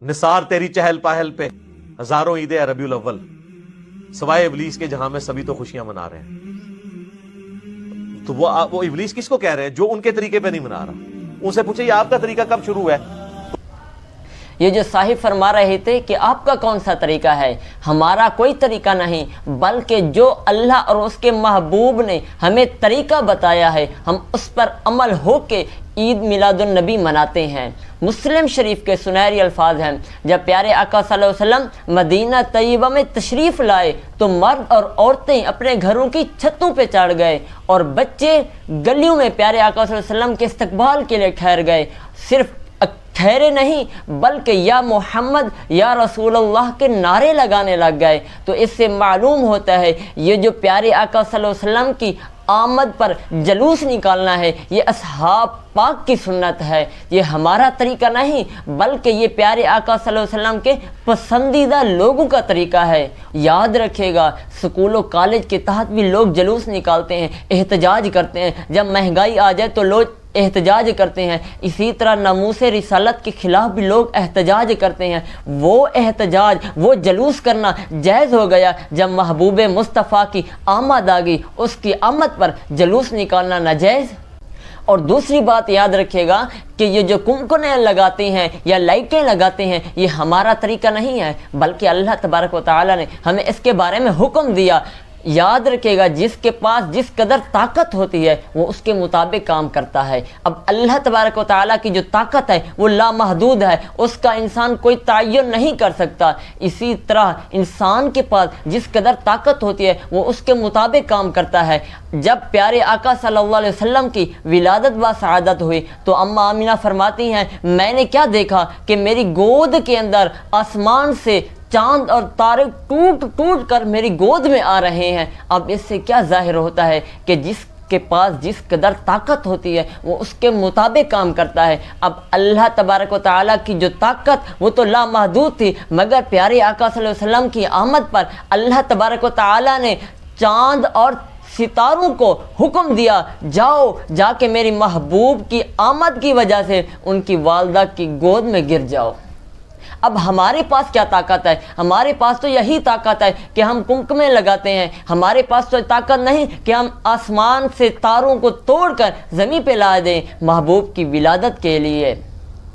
نثار تیری چہل پہل پہ ہزاروں عیدیں ربیع الاول، سوائے ابلیس کے جہاں میں سبھی تو خوشیاں منا رہے ہیں۔ تو وہ ابلیس کس کو کہہ رہے ہیں؟ جو ان کے طریقے پہ نہیں منا رہا۔ ان سے پوچھے یہ آپ کا طریقہ کب شروع ہے؟ یہ جو صاحب فرما رہے تھے کہ آپ کا کون سا طریقہ ہے، ہمارا کوئی طریقہ نہیں، بلکہ جو اللہ اور اس کے محبوب نے ہمیں طریقہ بتایا ہے ہم اس پر عمل ہو کے عید میلاد النبی مناتے ہیں۔ مسلم شریف کے سنہری الفاظ ہیں، جب پیارے آقا صلی اللہ علیہ وسلم مدینہ طیبہ میں تشریف لائے تو مرد اور عورتیں اپنے گھروں کی چھتوں پہ چڑھ گئے اور بچے گلیوں میں پیارے آقا صلی اللہ علیہ وسلم کے استقبال کے لیے ٹھہر گئے۔ صرف ٹھہرے نہیں بلکہ یا محمد یا رسول اللہ کے نعرے لگانے لگ گئے۔ تو اس سے معلوم ہوتا ہے یہ جو پیارے آقا صلی اللہ علیہ وسلم کی آمد پر جلوس نکالنا ہے یہ اصحاب پاک کی سنت ہے، یہ ہمارا طریقہ نہیں بلکہ یہ پیارے آقا صلی اللہ علیہ وسلم کے پسندیدہ لوگوں کا طریقہ ہے۔ یاد رکھے گا سکول و کالج کے تحت بھی لوگ جلوس نکالتے ہیں، احتجاج کرتے ہیں، جب مہنگائی آ جائے تو لوگ احتجاج کرتے ہیں، اسی طرح ناموس رسالت کے خلاف بھی لوگ احتجاج کرتے ہیں۔ وہ احتجاج وہ جلوس کرنا جائز ہو گیا جب محبوب مصطفیٰ کی آمد آ گئی، اس کی آمد پر جلوس نکالنا ناجائز۔ اور دوسری بات یاد رکھیے گا کہ یہ جو کمکنے لگاتے ہیں یا لائٹیں لگاتے ہیں یہ ہمارا طریقہ نہیں ہے، بلکہ اللہ تبارک و تعالیٰ نے ہمیں اس کے بارے میں حکم دیا۔ یاد رکھے گا جس کے پاس جس قدر طاقت ہوتی ہے وہ اس کے مطابق کام کرتا ہے۔ اب اللہ تبارک و تعالیٰ کی جو طاقت ہے وہ لامحدود ہے، اس کا انسان کوئی تعین نہیں کر سکتا۔ اسی طرح انسان کے پاس جس قدر طاقت ہوتی ہے وہ اس کے مطابق کام کرتا ہے۔ جب پیارے آقا صلی اللہ علیہ وسلم کی ولادت و سعادت ہوئی تو اماں آمینہ فرماتی ہیں میں نے کیا دیکھا کہ میری گود کے اندر آسمان سے چاند اور تارے ٹوٹ ٹوٹ کر میری گود میں آ رہے ہیں۔ اب اس سے کیا ظاہر ہوتا ہے کہ جس کے پاس جس قدر طاقت ہوتی ہے وہ اس کے مطابق کام کرتا ہے۔ اب اللہ تبارک و تعالیٰ کی جو طاقت وہ تو لامحدود تھی، مگر پیارے آقا صلی اللہ علیہ وسلم کی آمد پر اللہ تبارک و تعالیٰ نے چاند اور ستاروں کو حکم دیا جاؤ جا کے میری محبوب کی آمد کی وجہ سے ان کی والدہ کی گود میں گر جاؤ۔ اب ہمارے پاس کیا طاقت ہے؟ ہمارے پاس تو یہی طاقت ہے کہ ہم کمکمے لگاتے ہیں، ہمارے پاس تو طاقت نہیں کہ ہم آسمان سے تاروں کو توڑ کر زمین پہ لا دیں محبوب کی ولادت کے لیے۔